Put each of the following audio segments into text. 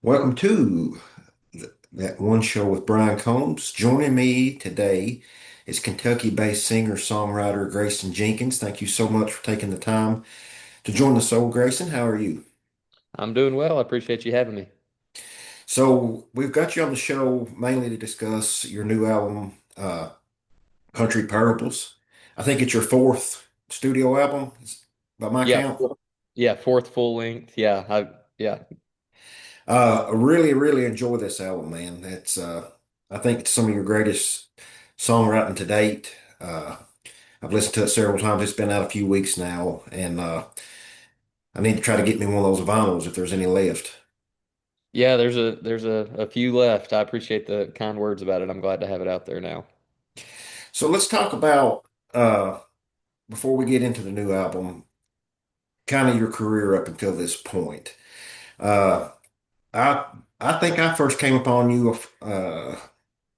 Welcome to that one show with Brian Combs. Joining me today is Kentucky-based singer-songwriter Grayson Jenkins. Thank you so much for taking the time to join the show, Grayson. How are you? I'm doing well. I appreciate you having me. So we've got you on the show mainly to discuss your new album, Country Parables. I think it's your fourth studio album, by my Yeah, count. yeah, fourth full length. Yeah. I really enjoy this album, man. I think it's some of your greatest songwriting to date. I've listened to it several times. It's been out a few weeks now, and I need to try to get me one of those vinyls if there's any left. Yeah, there's a few left. I appreciate the kind words about it. I'm glad to have it out there now. So let's talk about before we get into the new album, kind of your career up until this point. Uh, I I think I first came upon you. I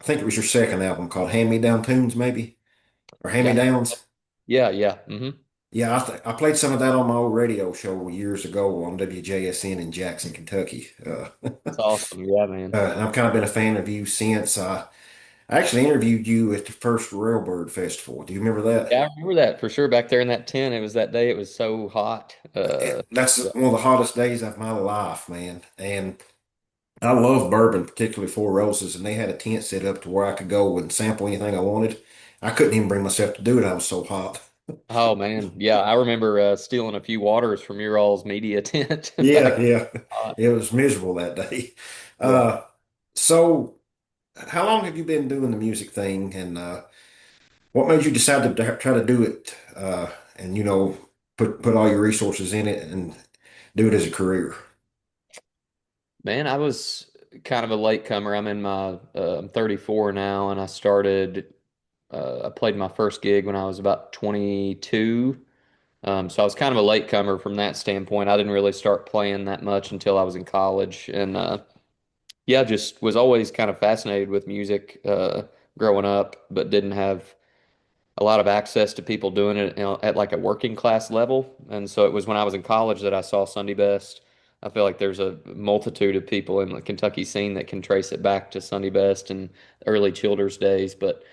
think it was your second album called Hand Me Down Tunes, maybe, or Hand Me Yeah. Downs. Yeah. Yeah, I played some of that on my old radio show years ago on WJSN in Jackson, Kentucky. It's awesome. Yeah, man. And I've kind of been a fan of you since. I actually interviewed you at the first Railbird Festival. Do you remember that? Yeah, I remember that for sure. Back there in that tent, it was that day. It was so hot. That's Yeah. one of the hottest days of my life, man. And I love bourbon, particularly Four Roses, and they had a tent set up to where I could go and sample anything I wanted. I couldn't even bring myself to do it. I was so hot. Oh man. Yeah, I remember stealing a few waters from your all's media tent Yeah, back. yeah. Hot. It was miserable that day. Yeah. Uh, so how long have you been doing the music thing, and what made you decide to try to do it, and put all your resources in it and do it as a career? Man, I was kind of a latecomer. I'm 34 now, and I played my first gig when I was about 22. So I was kind of a latecomer from that standpoint. I didn't really start playing that much until I was in college. And yeah, just was always kind of fascinated with music growing up, but didn't have a lot of access to people doing it, at like a working class level. And so it was when I was in college that I saw Sunday Best. I feel like there's a multitude of people in the Kentucky scene that can trace it back to Sunday Best and early Childers days. But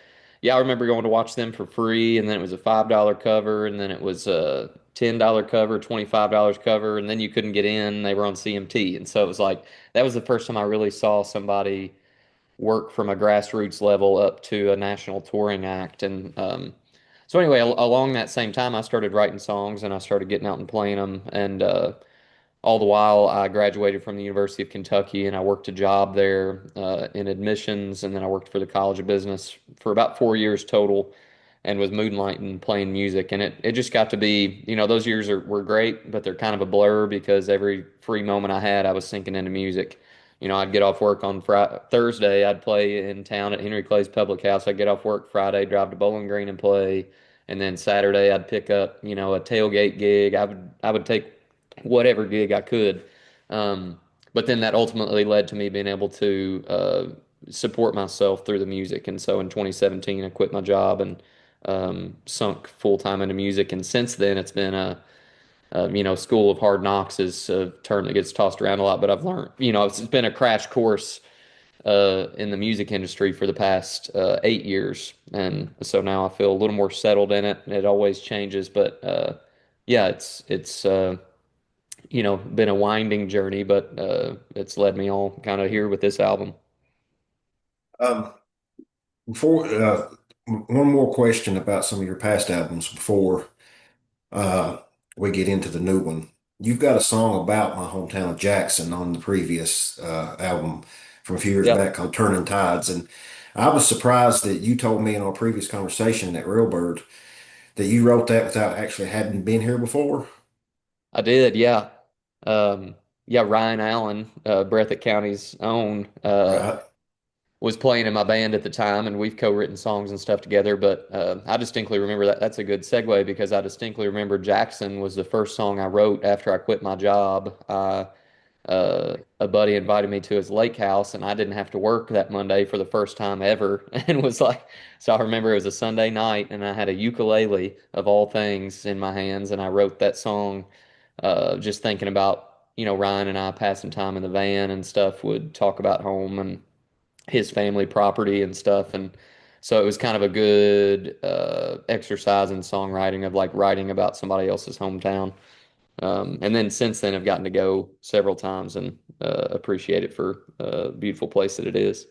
yeah, I remember going to watch them for free, and then it was a $5 cover, and then it was a $10 cover, $25 cover, and then you couldn't get in. They were on CMT. And so it was like that was the first time I really saw somebody work from a grassroots level up to a national touring act. And so anyway, along that same time, I started writing songs and I started getting out and playing them. And all the while, I graduated from the University of Kentucky and I worked a job there in admissions. And then I worked for the College of Business for about 4 years total and was moonlighting playing music. And it just got to be, those years were great, but they're kind of a blur because every free moment I had, I was sinking into music. I'd get off work on Thursday, I'd play in town at Henry Clay's Public House. I'd get off work Friday, drive to Bowling Green and play. And then Saturday, I'd pick up, a tailgate gig. I would take whatever gig I could. Um, but then that ultimately led to me being able to support myself through the music. And so in 2017, I quit my job and sunk full time into music. And since then, it's been school of hard knocks is a term that gets tossed around a lot, but I've learned, it's been a crash course in the music industry for the past 8 years. And so now I feel a little more settled in it. It always changes, but yeah, it's been a winding journey, but it's led me all kind of here with this album. Um, before one more question about some of your past albums before uh, we get into the new one. You've got a song about my hometown of Jackson on the previous album from a few years Yeah, back called Turning Tides. And I was surprised that you told me in our previous conversation at Railbird that you wrote that without actually having been here before. I did. Yeah. Yeah. Ryan Allen, Breathitt County's own, Right. was playing in my band at the time, and we've co-written songs and stuff together. But I distinctly remember that. That's a good segue because I distinctly remember Jackson was the first song I wrote after I quit my job. A buddy invited me to his lake house, and I didn't have to work that Monday for the first time ever, and was like, so I remember it was a Sunday night, and I had a ukulele of all things in my hands, and I wrote that song, just thinking about. Ryan and I passing time in the van and stuff would talk about home and his family property and stuff. And so it was kind of a good exercise in songwriting of like writing about somebody else's hometown. And then since then, I've gotten to go several times and appreciate it for a beautiful place that it is.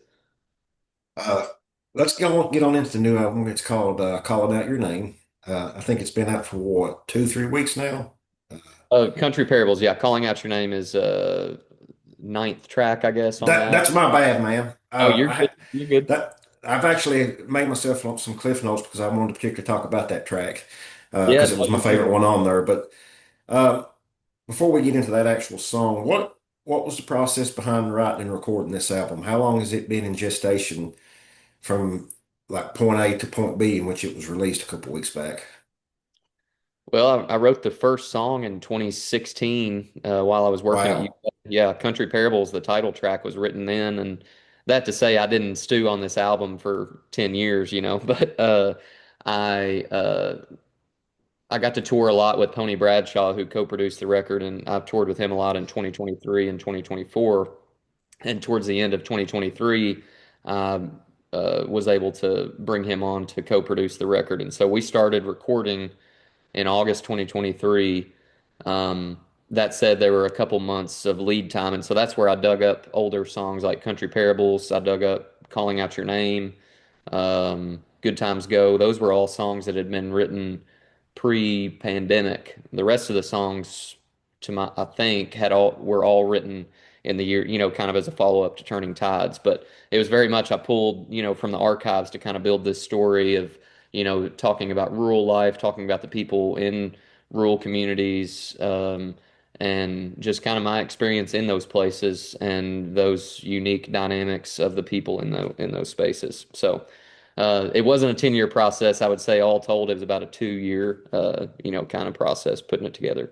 Uh, let's get on into the new album. It's called "Calling Out Your Name." I think it's been out for what, 2, 3 weeks now. Uh, Country Parables, yeah. Calling Out Your Name is ninth track, I guess, on that. that's my bad, man. Oh, you're good. You're good. I've actually made myself on some cliff notes because I wanted to particularly talk about that track Yeah, because it no, was my you're good. favorite one on there. But uh, before we get into that actual song, what was the process behind writing and recording this album? How long has it been in gestation from like point A to point B, in which it was released a couple weeks back? Well, I wrote the first song in 2016 while I was working at Wow. UW. Yeah, Country Parables, the title track was written then, and that to say, I didn't stew on this album for 10 years, but I I got to tour a lot with Tony Bradshaw, who co-produced the record, and I've toured with him a lot in 2023 and 2024. And towards the end of 2023, I was able to bring him on to co-produce the record, and so we started recording in August 2023. Um, that said, there were a couple months of lead time, and so that's where I dug up older songs like Country Parables. I dug up Calling Out Your Name, Good Times Go. Those were all songs that had been written pre-pandemic. The rest of the songs, I think, had all were all written in the year, kind of as a follow-up to Turning Tides. But it was very much I pulled, from the archives to kind of build this story of, talking about rural life, talking about the people in rural communities, and just kind of my experience in those places and those unique dynamics of the people in those spaces. So it wasn't a 10-year process. I would say all told, it was about a 2-year, kind of process putting it together.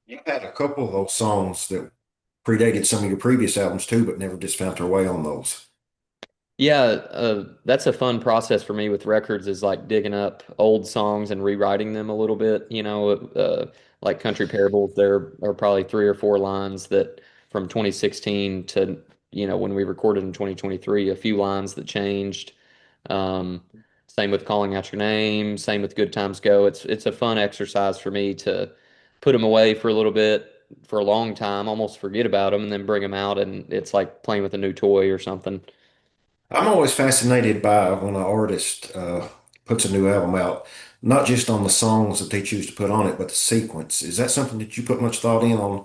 You've had a couple of those songs that predated some of your previous albums too, but never just found their way on those. Yeah, that's a fun process for me with records is like digging up old songs and rewriting them a little bit. Like Country Parables, there are probably three or four lines that from 2016 to, when we recorded in 2023, a few lines that changed. Um, Same with Calling Out Your Name, same with Good Times Go. It's a fun exercise for me to put them away for a little bit, for a long time, almost forget about them, and then bring them out, and it's like playing with a new toy or something. I'm always fascinated by when an artist puts a new album out, not just on the songs that they choose to put on it, but the sequence. Is that something that you put much thought in on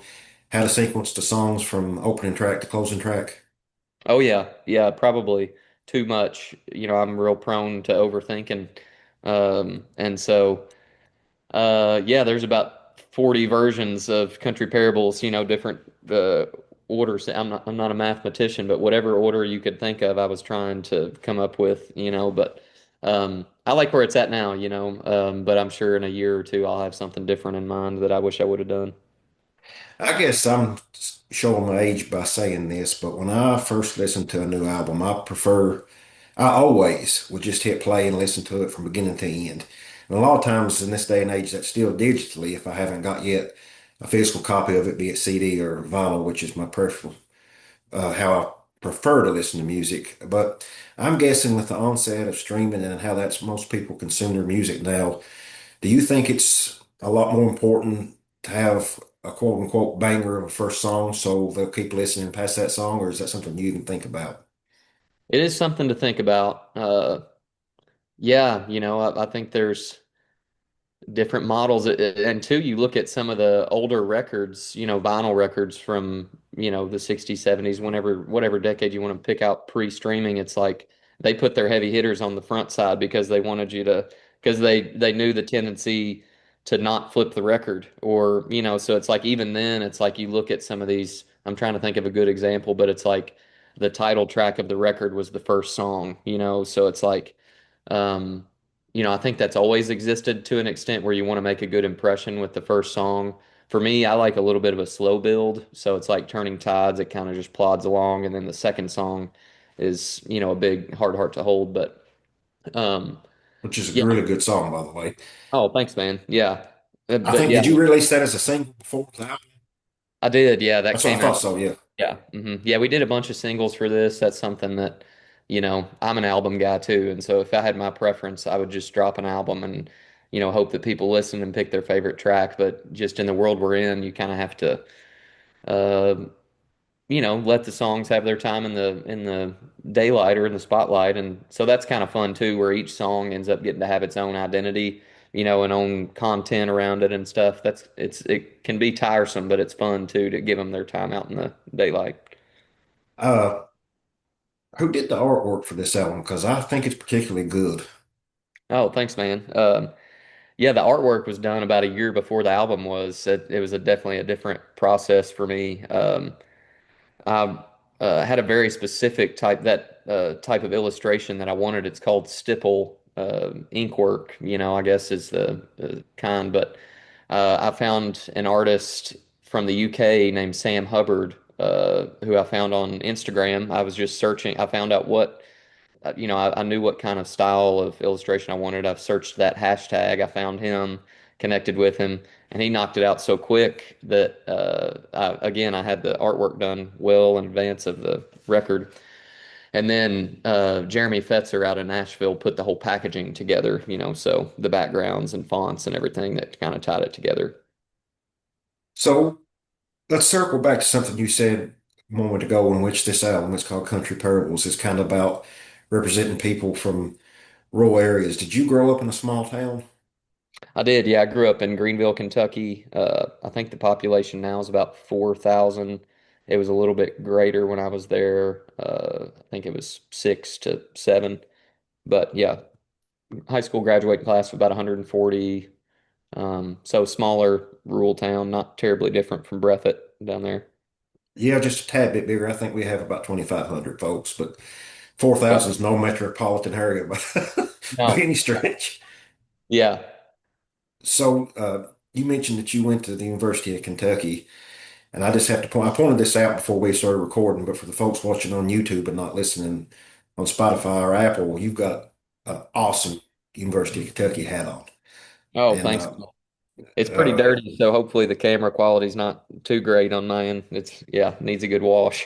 how to sequence the songs from opening track to closing track? Oh yeah, yeah, probably too much. I'm real prone to overthinking. And so yeah, there's about 40 versions of Country Parables, different orders. I'm not a mathematician, but whatever order you could think of, I was trying to come up with, but I like where it's at now, but I'm sure in a year or two I'll have something different in mind that I wish I would have done. I guess I'm showing my age by saying this, but when I first listened to a new album, I always would just hit play and listen to it from beginning to end. And a lot of times in this day and age, that's still digitally if I haven't got yet a physical copy of it, be it CD or vinyl, which is my preference, how I prefer to listen to music. But I'm guessing with the onset of streaming and how that's most people consume their music now, do you think it's a lot more important to have a quote unquote banger of a first song so they'll keep listening past that song, or is that something you even think about? It is something to think about. Yeah, I think there's different models. And two, you look at some of the older records, vinyl records from, the 60s, 70s, whatever decade you want to pick out pre-streaming, it's like they put their heavy hitters on the front side because they wanted you to, because they knew the tendency to not flip the record or, so it's like even then, it's like you look at some of these, I'm trying to think of a good example, but it's like the title track of the record was the first song, so it's like, um, I think that's always existed to an extent where you want to make a good impression with the first song. For me, I like a little bit of a slow build, so it's like Turning Tides. It kind of just plods along, and then the second song is, a big hard heart to hold. But um, Which is a yeah. really good song, by the way. Oh, thanks, man. Yeah. I But think, yeah, did you release that as a single before the album? I did, yeah, that That's what I came out. thought. So yeah. Yeah. Yeah, we did a bunch of singles for this. That's something that, I'm an album guy too. And so if I had my preference, I would just drop an album and, hope that people listen and pick their favorite track. But just in the world we're in, you kind of have to, uh, let the songs have their time in the daylight or in the spotlight. And so that's kind of fun too, where each song ends up getting to have its own identity, and own content around it and stuff. It can be tiresome, but it's fun too to give them their time out in the daylight. Uh, who did the artwork for this album? Because I think it's particularly good. Oh, thanks, man. Yeah, the artwork was done about a year before the album was. It was definitely a different process for me. I had a very specific type of illustration that I wanted. It's called stipple ink work. I guess is the kind. But I found an artist from the UK named Sam Hubbard, who I found on Instagram. I was just searching. I found out I knew what kind of style of illustration I wanted. I've searched that hashtag. I found him, connected with him, and he knocked it out so quick that again, I had the artwork done well in advance of the record. And then Jeremy Fetzer out of Nashville put the whole packaging together, so the backgrounds and fonts and everything that kind of tied it together. So let's circle back to something you said a moment ago, in which this album is called Country Parables. Is kind of about representing people from rural areas. Did you grow up in a small town? I did, yeah. I grew up in Greenville, Kentucky. I think the population now is about 4,000. It was a little bit greater when I was there. I think it was 6 to 7. But yeah, high school graduating class of about 140. So smaller rural town, not terribly different from Breathitt down there. Yeah, just a tad bit bigger. I think we have about 2,500 folks, but 4,000 Okay. is no metropolitan area by No. any stretch. Yeah. So you mentioned that you went to the University of Kentucky, and I just have to point, I pointed this out before we started recording, but for the folks watching on YouTube and not listening on Spotify or Apple, you've got an awesome University of Kentucky hat on. Oh, And thanks. It's pretty uh, dirty, so hopefully the camera quality's not too great on my end. Yeah, needs a good wash.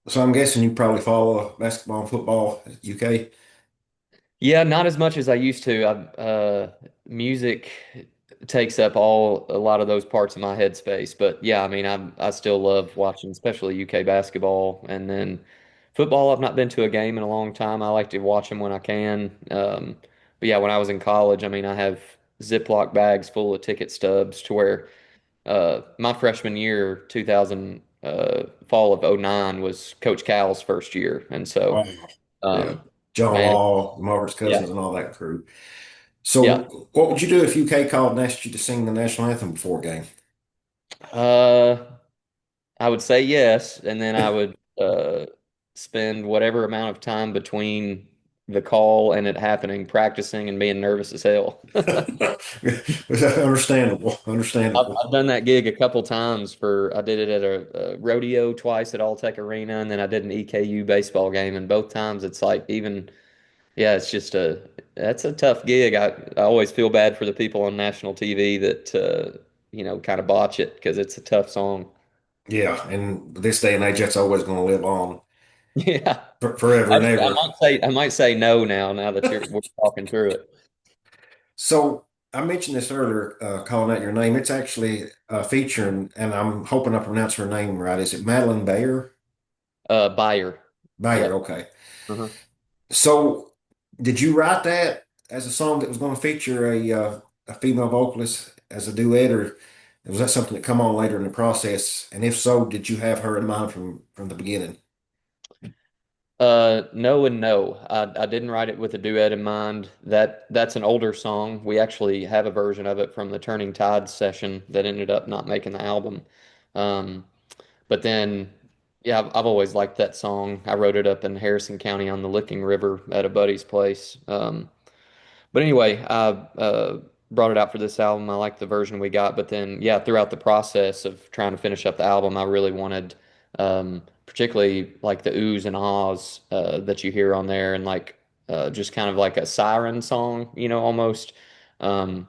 so I'm guessing you probably follow basketball and football at UK. Yeah, not as much as I used to. Music takes up a lot of those parts of my headspace. But yeah, I mean, I still love watching, especially UK basketball, and then football. I've not been to a game in a long time. I like to watch them when I can. But yeah, when I was in college, I mean, I have Ziploc bags full of ticket stubs to where my freshman year, 2000, fall of '09 was Coach Cal's first year, and so Wow. Yeah. um, John man, Law, Margaret's yeah. cousins, and all that crew. Yeah. So, what would you do if UK called and asked you to sing the national anthem before a game? Uh, I would say yes, and then I would spend whatever amount of time between the call and it happening practicing and being nervous as hell. Understandable. I've, Understandable. I've done that gig a couple times I did it at a rodeo twice at Alltech Arena, and then I did an EKU baseball game, and both times it's like yeah, it's just that's a tough gig. I always feel bad for the people on national TV that, kind of botch it because it's a tough song. Yeah, and this day and age, that's always going to live on Yeah. forever and I ever. might say no now that we're talking through it. So I mentioned this earlier, calling out your name. It's actually featuring, and I'm hoping I pronounce her name right. Is it Madeline Bayer? Buyer. Bayer, Yeah. okay. Uh-huh. So did you write that as a song that was going to feature a female vocalist as a duet, or was that something that come on later in the process? And if so, did you have her in mind from the beginning? No and no. I didn't write it with a duet in mind. That's an older song. We actually have a version of it from the Turning Tides session that ended up not making the album. Um, but then, yeah, I've always liked that song. I wrote it up in Harrison County on the Licking River at a buddy's place. But anyway, I brought it out for this album. I like the version we got, but then yeah, throughout the process of trying to finish up the album, I really wanted, particularly like the oohs and ahs that you hear on there, and like just kind of like a siren song, almost. Um,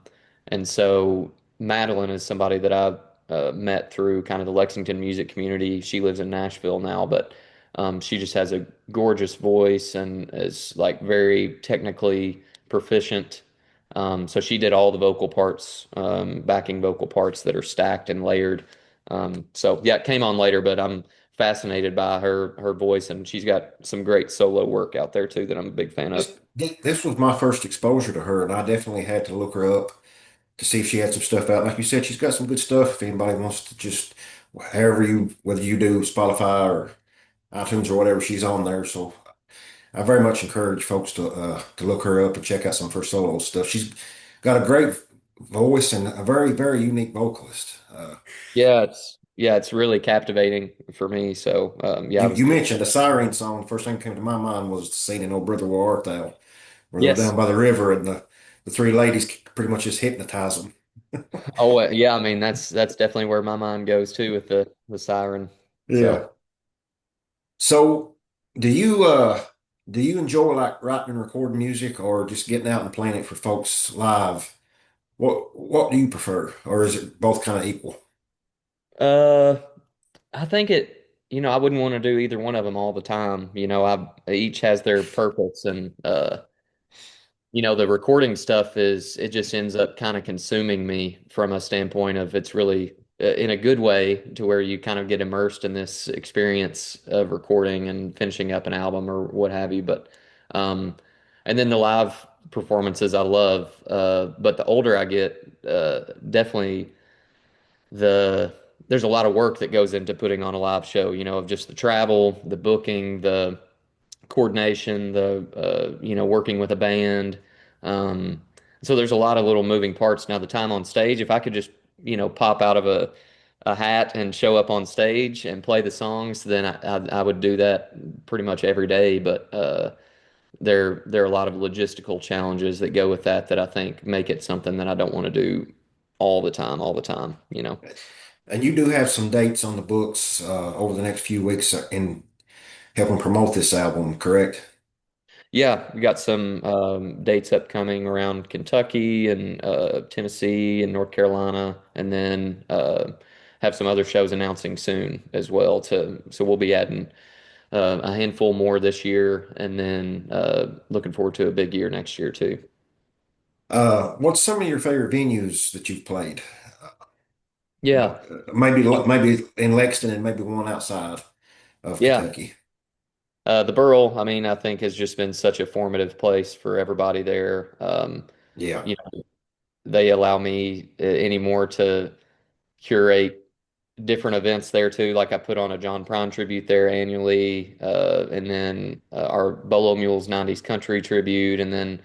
and so Madeline is somebody that I met through kind of the Lexington music community. She lives in Nashville now, but she just has a gorgeous voice and is like very technically proficient. So she did all the vocal parts, backing vocal parts that are stacked and layered. So yeah, it came on later, but I'm fascinated by her voice, and she's got some great solo work out there too that I'm a big fan of. This was my first exposure to her, and I definitely had to look her up to see if she had some stuff out. Like you said, she's got some good stuff. If anybody wants to just, however you, whether you do Spotify or iTunes or whatever, she's on there. So I very much encourage folks to look her up and check out some of her solo stuff. She's got a great voice and a very, very unique vocalist. Yeah, it's really captivating for me. So yeah, I You was mentioned the siren song. The first thing that came to my mind was the scene in "Oh Brother, Where Art Thou," where they're yes. down by the river and the three ladies pretty much just hypnotize them. Oh yeah, I mean that's definitely where my mind goes too with the siren. So Yeah. So, do you enjoy like writing and recording music, or just getting out and playing it for folks live? What do you prefer, or is it both kind of equal? uh I think I wouldn't want to do either one of them all the time. I each has their purpose, and the recording stuff it just ends up kind of consuming me from a standpoint of it's really in a good way to where you kind of get immersed in this experience of recording and finishing up an album or what have you. But um and then the live performances I love, but the older I get, definitely the there's a lot of work that goes into putting on a live show, of just the travel, the booking, the coordination, the working with a band. Um, so there's a lot of little moving parts. Now the time on stage, if I could just pop out of a hat and show up on stage and play the songs, then I would do that pretty much every day. But there are a lot of logistical challenges that go with that I think make it something that I don't want to do all the time. And you do have some dates on the books over the next few weeks in helping promote this album, correct? Yeah, we got some dates upcoming around Kentucky and Tennessee and North Carolina, and then have some other shows announcing soon as well. So we'll be adding a handful more this year, and then looking forward to a big year next year too. What's some of your favorite venues that you've played? Yeah, Maybe in Lexington and maybe one outside of yeah. Kentucky. The Burl, I mean, I think has just been such a formative place for everybody there. Yeah. You know, they allow me anymore to curate different events there too. Like I put on a John Prine tribute there annually, and then our Bolo Mules '90s country tribute, and then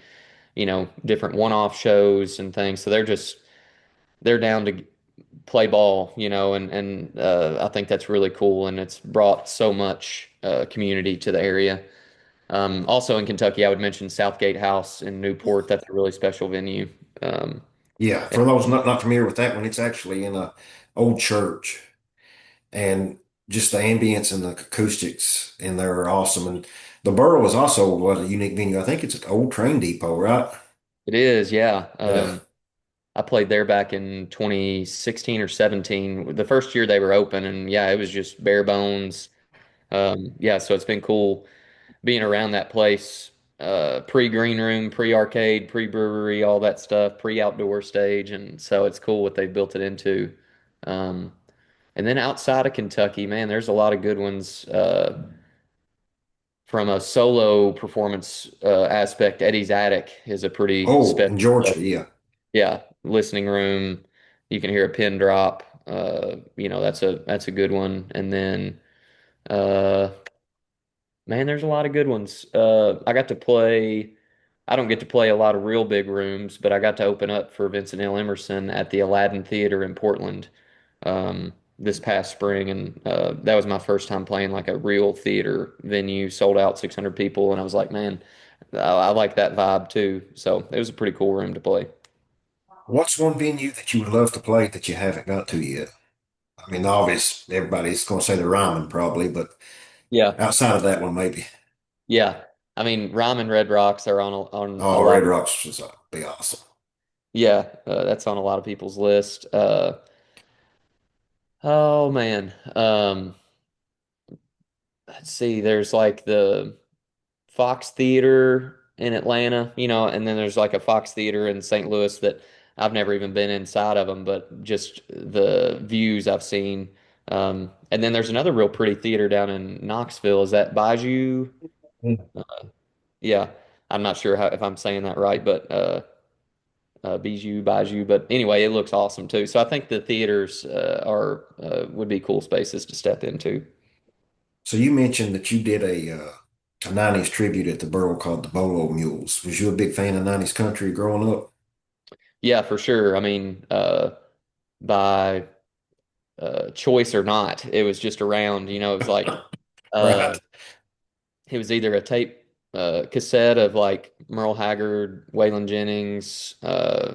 different one-off shows and things. So they're down to play ball, and I think that's really cool, and it's brought so much community to the area. Also in Kentucky, I would mention Southgate House in Newport. That's a really special venue. Um, Yeah. and For those not familiar with that one, it's actually in a old church, and just the ambience and the acoustics in there are awesome. And the Borough is also what a unique venue. I think it's an old train depot, right? it is, yeah. Yeah. I played there back in 2016 or 17, the first year they were open, and yeah, it was just bare bones. Yeah, so it's been cool being around that place, pre-green room, pre-arcade, pre-brewery, all that stuff, pre-outdoor stage, and so it's cool what they've built it into. Um, and then outside of Kentucky, man, there's a lot of good ones. From a solo performance aspect, Eddie's Attic is a pretty Oh, special in place. Georgia. Yeah. Yeah, listening room. You can hear a pin drop. That's a good one. And then, uh, man, there's a lot of good ones. I got to play. I don't get to play a lot of real big rooms, but I got to open up for Vincent L. Emerson at the Aladdin Theater in Portland this past spring, and that was my first time playing like a real theater venue, sold out 600 people, and I was like, man, I like that vibe too. So it was a pretty cool room to play. What's one venue that you would love to play that you haven't got to yet? I mean, obvious, everybody's going to say the Ryman probably, but Yeah, outside of that one, maybe. yeah. I mean, Ryman Red Rocks are on a Oh, lot. Red Rocks would be awesome. Yeah, that's on a lot of people's list. Oh man. Let's see. There's like the Fox Theater in Atlanta, and then there's like a Fox Theater in St. Louis that I've never even been inside of them, but just the views I've seen. And then there's another real pretty theater down in Knoxville. Is that Bijou? Yeah, I'm not sure if I'm saying that right, but Bijou. But anyway, it looks awesome too. So I think the theaters are would be cool spaces to step into. So you mentioned that you did a 90s tribute at the Borough called the Bolo Mules. Was you a big fan of 90s country growing up? Yeah, for sure. I mean, by choice or not, it was just around. It was like uh, Right. it was either a tape cassette of like Merle Haggard, Waylon Jennings,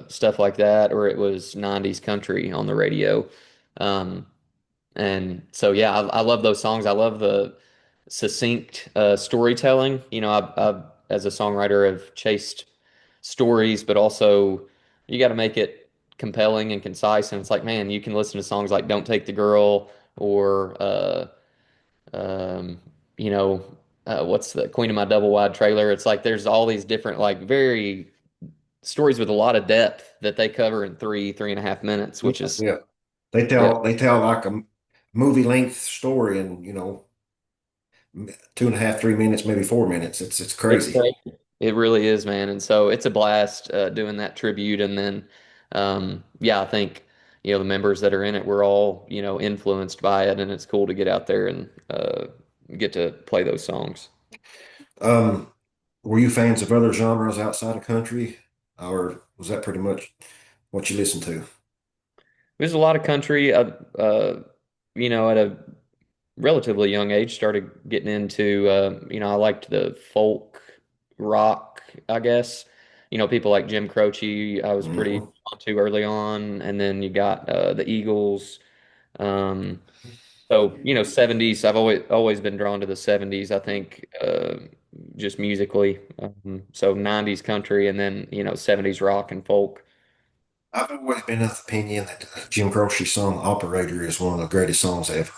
stuff like that, or it was 90s country on the radio. Um, And so, yeah, I love those songs. I love the succinct storytelling. As a songwriter, have chased stories, but also you got to make it compelling and concise. And it's like, man, you can listen to songs like "Don't Take the Girl" or um, you know, what's the Queen of My Double Wide Trailer? It's like there's all these different, like, very stories with a lot of depth that they cover in 3.5 minutes, Yeah. which is Yeah. yeah. They tell like a movie length story in, 2.5, 3 minutes, maybe 4 minutes. It's It's crazy. great. It really is, man. And so it's a blast doing that tribute. And then, yeah, I think, the members that are in it, we're all, influenced by it. And it's cool to get out there and get to play those songs. Um, were you fans of other genres outside of country, or was that pretty much what you listened to? There's a lot of country. At a relatively young age, started getting into, I liked the folk rock, I guess. People like Jim Croce, I was pretty Hmm. onto early on. And then you got the Eagles. Um, so 70s. I've always been drawn to the 70s. I think just musically. So 90s country, and then 70s rock and folk. I've always been of the opinion that Jim Croce's song "Operator" is one of the greatest songs ever.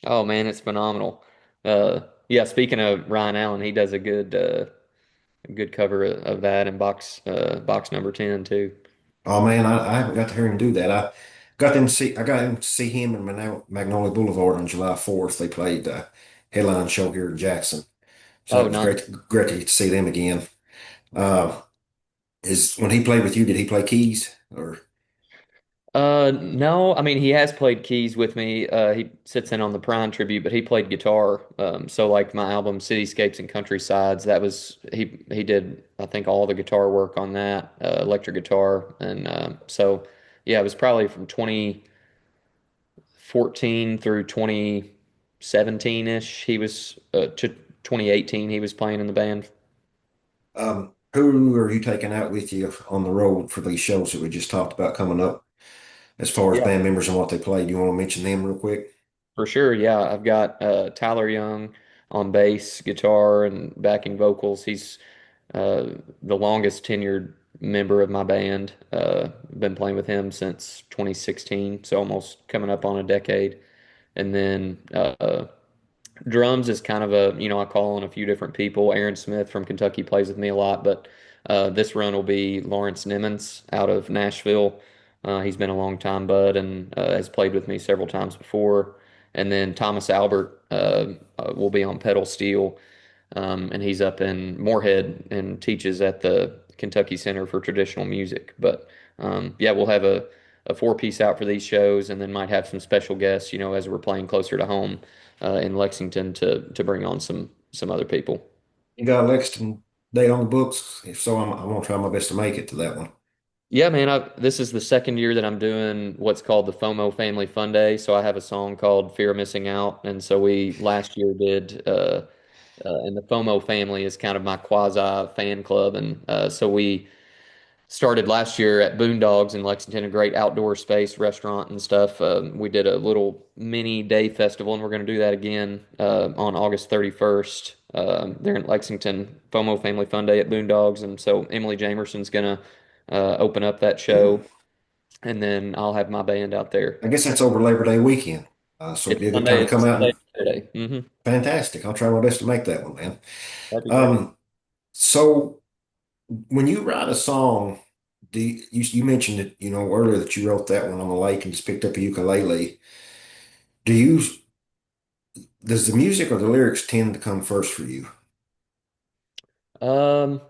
Oh man, it's phenomenal. Yeah. Speaking of Ryan Allen, he does a good cover of that in box number 10 too. Oh man, I haven't got to hear him do that. I got him to see him in Magnolia Boulevard on July 4th. They played the headline show here in Jackson. So Oh, that was nice. great to get to see them again. Uh, is when he played with you, did he play keys or No, I mean he has played keys with me. He sits in on the Prime tribute, but he played guitar. So like my album Cityscapes and Countrysides, that was he did I think all the guitar work on that, electric guitar, and so yeah, it was probably from 2014 through 2017 ish. He was to 2018. He was playing in the band. who are you taking out with you on the road for these shows that we just talked about coming up as far as Yeah. band members and what they play? Do you want to mention them real quick? For sure, yeah. I've got Tyler Young on bass, guitar, and backing vocals. He's the longest tenured member of my band. Been playing with him since 2016, so almost coming up on a decade. And then drums is kind of I call on a few different people. Aaron Smith from Kentucky plays with me a lot, but this run will be Lawrence Nimmons out of Nashville. He's been a long time bud and has played with me several times before. And then Thomas Albert will be on pedal steel, and he's up in Moorhead and teaches at the Kentucky Center for Traditional Music. But yeah, we'll have a four-piece out for these shows, and then might have some special guests, as we're playing closer to home in Lexington to bring on some other people. You got Lexington Day on the books? If so, I'm gonna try my best to make it to that one. Yeah, man, this is the second year that I'm doing what's called the FOMO Family Fun Day. So I have a song called Fear of Missing Out. And so we last year did, and the FOMO family is kind of my quasi fan club. And so we started last year at Boondogs in Lexington, a great outdoor space, restaurant and stuff. We did a little mini day festival, and we're going to do that again on August 31st. There in Lexington, FOMO Family Fun Day at Boondogs, and so Emily Jamerson's going to open up that show. and then I'll have my band out there. I guess that's over Labor Day weekend. So it'd It's be a good time Sunday, to come it's out Sunday, and Saturday. fantastic. I'll try my best to make that one, man. That'd be great. Um, so when you write a song, you mentioned it, earlier that you wrote that one on the lake and just picked up a ukulele. Do you does the music or the lyrics tend to come first for you? Um,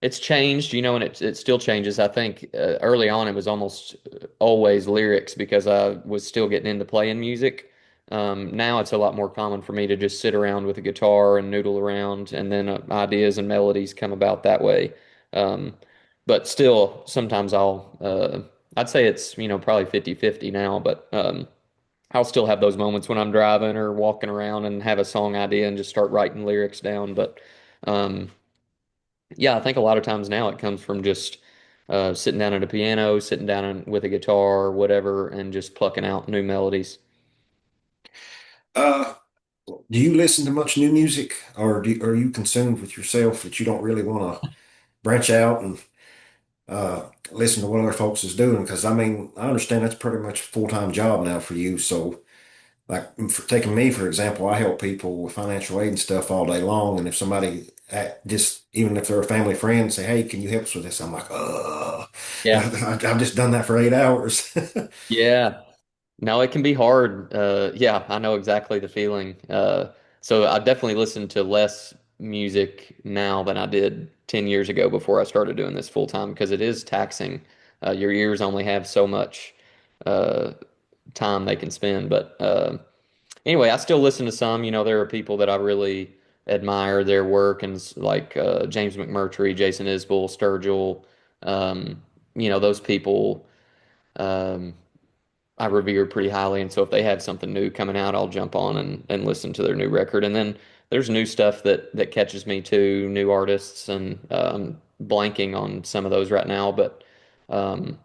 It's changed, and it still changes. I think early on it was almost always lyrics because I was still getting into playing music. Now it's a lot more common for me to just sit around with a guitar and noodle around, and then ideas and melodies come about that way. Um, but still, sometimes I'd say it's, probably 50-50 now, but I'll still have those moments when I'm driving or walking around and have a song idea and just start writing lyrics down. But um, yeah, I think a lot of times now it comes from just sitting down at a piano, sitting down with a guitar or whatever, and just plucking out new melodies. Uh, do you listen to much new music, or are you consumed with yourself that you don't really want to branch out and listen to what other folks is doing? Because I mean, I understand that's pretty much a full-time job now for you. So, like for taking me for example, I help people with financial aid and stuff all day long. And if somebody just even if they're a family friend say, "Hey, can you help us with this?" I'm like, Yeah. I've just done that for 8 hours." Yeah. No, it can be hard. Yeah, I know exactly the feeling. So I definitely listen to less music now than I did 10 years ago before I started doing this full time because it is taxing. Your ears only have so much uh, time they can spend. But anyway, I still listen to some. There are people that I really admire their work, and like James McMurtry, Jason Isbell, Sturgill, um, those people. Um, I revere pretty highly, and so if they have something new coming out, I'll jump on and listen to their new record. And then there's new stuff that catches me too, new artists, and blanking on some of those right now. But um,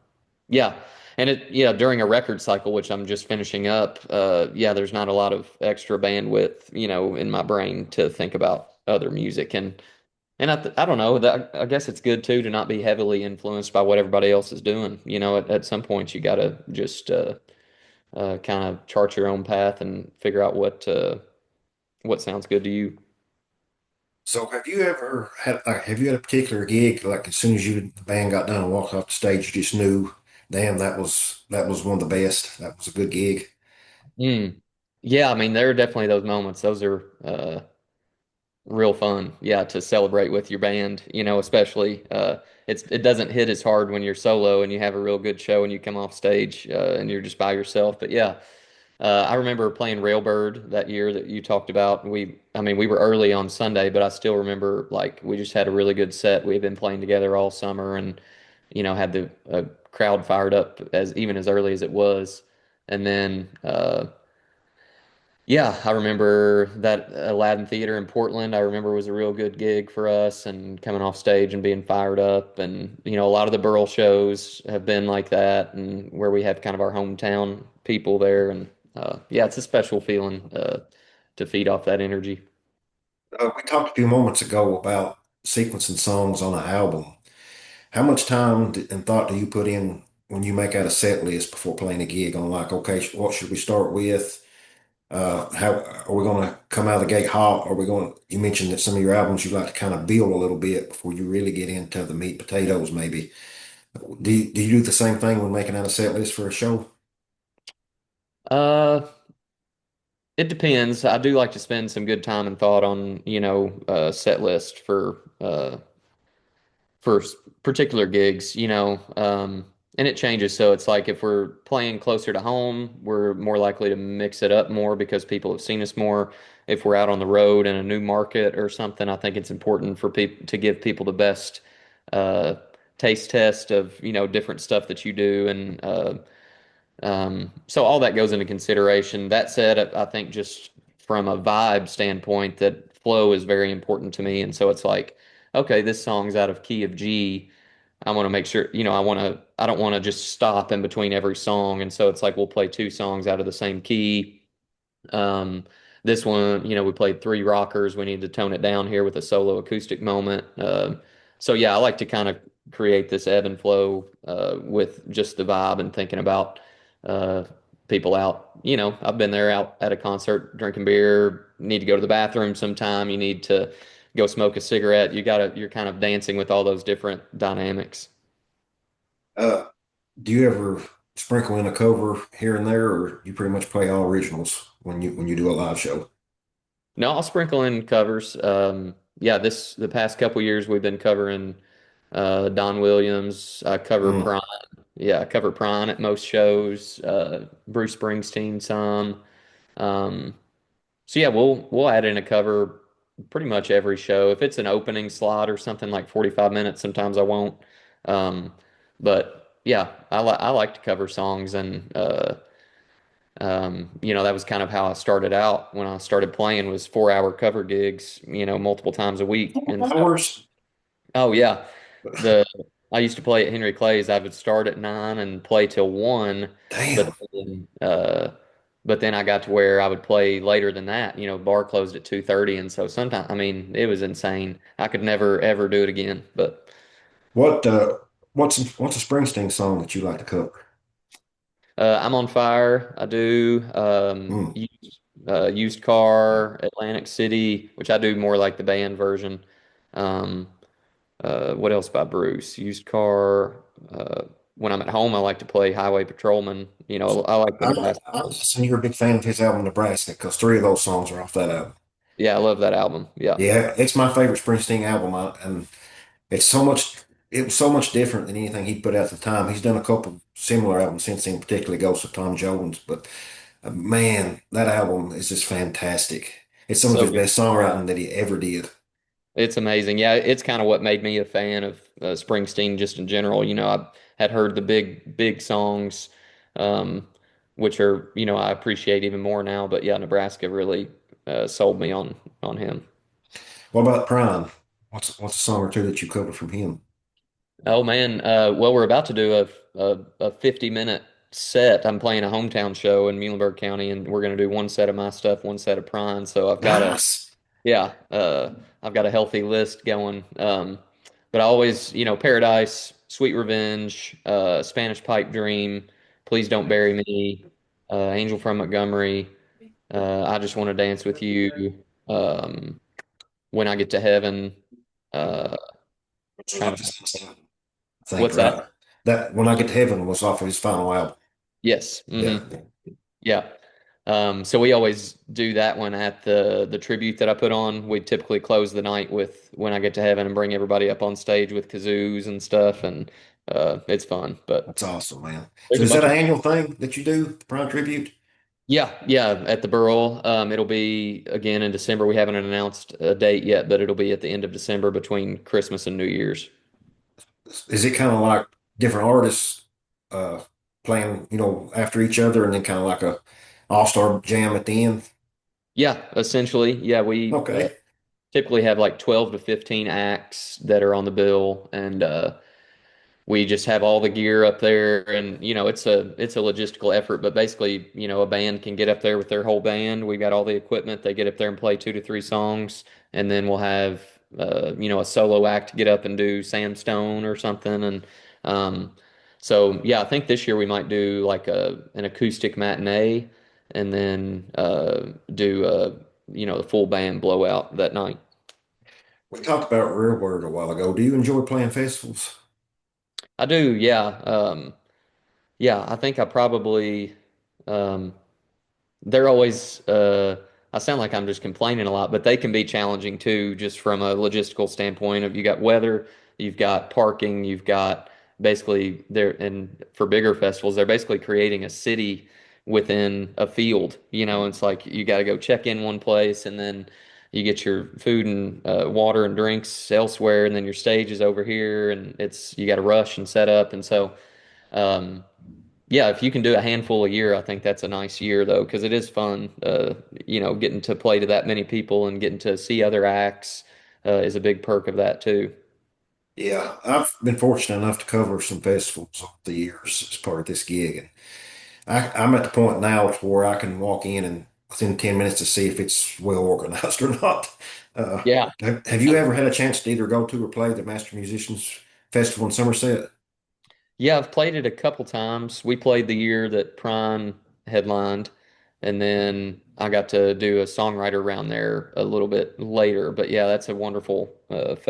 yeah, and during a record cycle, which I'm just finishing up, yeah, there's not a lot of extra bandwidth, in my brain to think about other music, and I don't know that I guess it's good too to not be heavily influenced by what everybody else is doing. At some point you got to just kind of chart your own path and figure out what sounds good to you. So have you had a particular gig like as soon as the band got done and walked off the stage, you just knew, damn, that was one of the best. That was a good gig. Mm. Yeah, I mean, there are definitely those moments. Those are real fun. Yeah, to celebrate with your band, especially it doesn't hit as hard when you're solo and you have a real good show and you come off stage and you're just by yourself. But yeah, I remember playing Railbird that year that you talked about. I mean, we were early on Sunday, but I still remember like we just had a really good set. We had been playing together all summer, and had the crowd fired up as even as early as it was. And then, yeah, I remember that Aladdin Theater in Portland. I remember was a real good gig for us, and coming off stage and being fired up. And a lot of the Burl shows have been like that, and where we have kind of our hometown people there. And yeah, it's a special feeling to feed off that energy. We talked a few moments ago about sequencing songs on an album. How much time and thought do you put in when you make out a set list before playing a gig on like, okay, what should we start with? How are we going to come out of the gate hot? You mentioned that some of your albums you like to kind of build a little bit before you really get into the meat potatoes, maybe. Do you do the same thing when making out a set list for a show? Uh, it depends. I do like to spend some good time and thought on, set list for particular gigs, and it changes. So it's like if we're playing closer to home, we're more likely to mix it up more because people have seen us more. If we're out on the road in a new market or something, I think it's important for people to give people the best uh, taste test of, different stuff that you do. And so all that goes into consideration. That said, I think just from a vibe standpoint, that flow is very important to me. And so it's like, okay, this song's out of key of G. I want to make sure, I don't want to just stop in between every song. And so it's like we'll play two songs out of the same key. Um, this one, we played three rockers. We need to tone it down here with a solo acoustic moment. So yeah, I like to kind of create this ebb and flow with just the vibe and thinking about uh, people out. You know, I've been there out at a concert drinking beer, need to go to the bathroom sometime, you need to go smoke a cigarette. You're kind of dancing with all those different dynamics. Uh, do you ever sprinkle in a cover here and there, or you pretty much play all originals when you do a live show? No, I'll sprinkle in covers. Yeah, this the past couple years we've been covering Don Williams. I cover Mm. Prime. Yeah, I cover Prime at most shows. Bruce Springsteen some. Um, so yeah, we'll add in a cover pretty much every show. If it's an opening slot or something like 45 minutes, sometimes I won't. Um, but yeah, I like to cover songs and you know, that was kind of how I started out when I started playing was 4 hour cover gigs, you know, multiple times a week. And so, Hours. oh yeah, the I used to play at Henry Clay's. I would start at 9 and play till 1, but Damn. then, but then I got to where I would play later than that. You know, bar closed at 2:30, and so sometimes, I mean, it was insane. I could never ever do it again. But What what's a Springsteen song that you like to cover? I'm on fire. I do Mm. used car, Atlantic City, which I do more like the band version. Um, what else by Bruce? Used car. When I'm at home, I like to play Highway Patrolman. You know, I like the Nebraska. I listen, you're a big fan of his album Nebraska because three of those songs are off that album. Yeah, I love that album. Yeah. Yeah, it's my favorite Springsteen album, and it's so much. It was so much different than anything he put out at the time. He's done a couple similar albums since then, particularly Ghost of Tom Jones. But man, that album is just fantastic. It's some of So his good. best songwriting that he ever did. It's amazing. Yeah, it's kind of what made me a fan of Springsteen just in general. You know, I had heard the big songs, um, which are, you know, I appreciate even more now. But yeah, Nebraska really sold me on him. What about Prime? What's a song or two that you covered from him? Oh man, well, we're about to do a 50-minute set. I'm playing a hometown show in Muhlenberg County, and we're going to do one set of my stuff, one set of Prime. So Nice. yeah, I've got a healthy list going. But I always, you know, Paradise, Sweet Revenge, Spanish Pipe Dream, Please Don't Bury Me, Angel from Montgomery, I Just Want to Dance with You, When I Get to Heaven. Uh, Which was trying off to, his last album, I think, what's that? right? That When I Get to Heaven was off of his final album. Yes. Yeah. Yeah. So we always do that one at the tribute that I put on. We typically close the night with When I Get to Heaven and bring everybody up on stage with kazoos and stuff, and it's fun. But That's awesome, man. So there's a is that bunch an of annual thing that you do, the Prime Tribute? yeah at the Burl. It'll be again in December. We haven't announced a date yet, but it'll be at the end of December between Christmas and New Year's. Is it kind of like different artists uh playing, after each other and then kind of like a all-star jam at the end? Yeah, essentially, yeah. We Okay. typically have like 12 to 15 acts that are on the bill, and we just have all the gear up there, and you know it's a logistical effort, but basically, you know, a band can get up there with their whole band. We got all the equipment. They get up there and play 2 to 3 songs, and then we'll have you know, a solo act get up and do Sam Stone or something. And um, so yeah, I think this year we might do like an acoustic matinee, and then do you know, the full band blowout that night. We talked about Real Word a while ago. Do you enjoy playing festivals? I do, yeah. Yeah, I think I probably um, they're always I sound like I'm just complaining a lot, but they can be challenging too, just from a logistical standpoint of you got weather, you've got parking, you've got basically they're and for bigger festivals, they're basically creating a city within a field. You know, it's like you got to go check in one place and then you get your food and water and drinks elsewhere, and then your stage is over here, and it's you got to rush and set up, and so. Um, yeah, if you can do a handful a year, I think that's a nice year though, because it is fun. You know, getting to play to that many people and getting to see other acts is a big perk of that too. Yeah, I've been fortunate enough to cover some festivals over the years as part of this gig. And I'm at the point now to where I can walk in and within 10 minutes to see if it's well organized or not. Yeah. Have you ever had a chance to either go to or play the Master Musicians festival in Somerset? Yeah, I've played it a couple times. We played the year that Prime headlined, and then I got to do a songwriter round there a little bit later. But yeah, that's a wonderful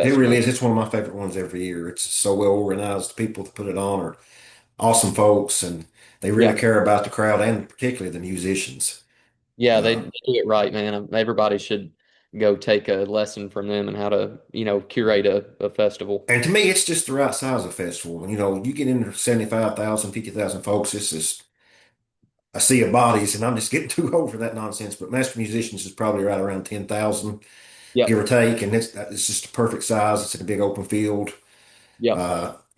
It really festival. is. It's one of my favorite ones every year. It's so well organized. The people that put it on are awesome folks, and they really Yeah, care about the crowd and particularly the musicians. yeah, they Uh, do it right, man. Everybody should go take a lesson from them and how to, curate a festival. and to me, it's just the right size of festival. You get into 75,000, 50,000 folks. It's just a sea of bodies, and I'm just getting too old for that nonsense. But master musicians is probably right around 10,000, give or Yep, take, and it's just a perfect size. It's in a big open field. yep.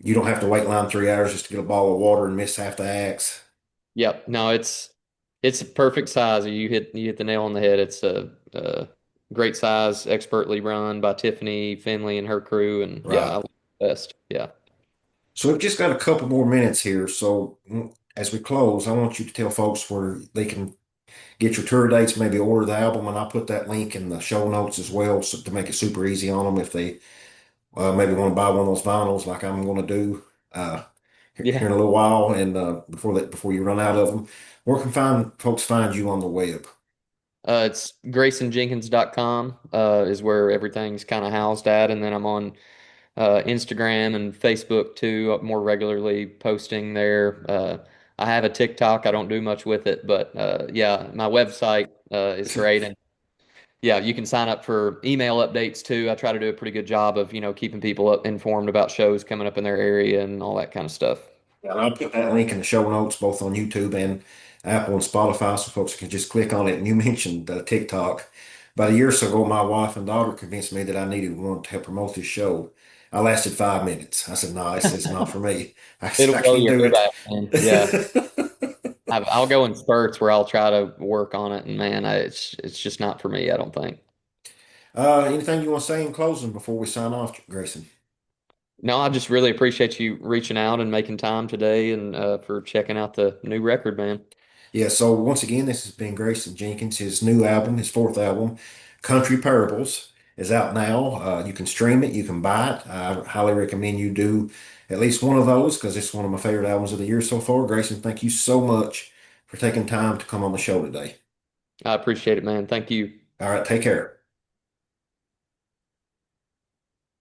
You don't have to wait line 3 hours just to get a bottle of water and miss half the acts. Yep. No, it's a perfect size. You hit the nail on the head. It's a great size, expertly run by Tiffany Finley and her crew, and yeah, I Right. like it best. Yeah. So we've just got a couple more minutes here. So as we close, I want you to tell folks where they can get your tour dates, maybe order the album, and I'll put that link in the show notes as well, so to make it super easy on them if they maybe want to buy one of those vinyls like I'm going to do here Yeah. in a little while, and before you run out of them. Where can folks find you on the web? It's GraysonJenkins.com is where everything's kind of housed at, and then I'm on Instagram and Facebook too, more regularly posting there. I have a TikTok. I don't do much with it, but yeah, my website is great. And yeah, you can sign up for email updates too. I try to do a pretty good job of, keeping people informed about shows coming up in their area and all that kind of stuff. And I'll put that link in the show notes, both on YouTube and Apple and Spotify, so folks can just click on it. And you mentioned TikTok. About a year or so ago, my wife and daughter convinced me that I needed one to help promote this show. I lasted 5 minutes. I said, "No, it's not for me. It'll I blow can't your do hair it." back, man. Yeah. I'll go in spurts where I'll try to work on it, and man, it's just not for me, I don't think. Anything you want to say in closing before we sign off, Grayson? No, I just really appreciate you reaching out and making time today and for checking out the new record, man. Yeah, so once again, this has been Grayson Jenkins. His new album, his fourth album, Country Parables, is out now. You can stream it, you can buy it. I highly recommend you do at least one of those because it's one of my favorite albums of the year so far. Grayson, thank you so much for taking time to come on the show today. I appreciate it, man. Thank you. All right, take care.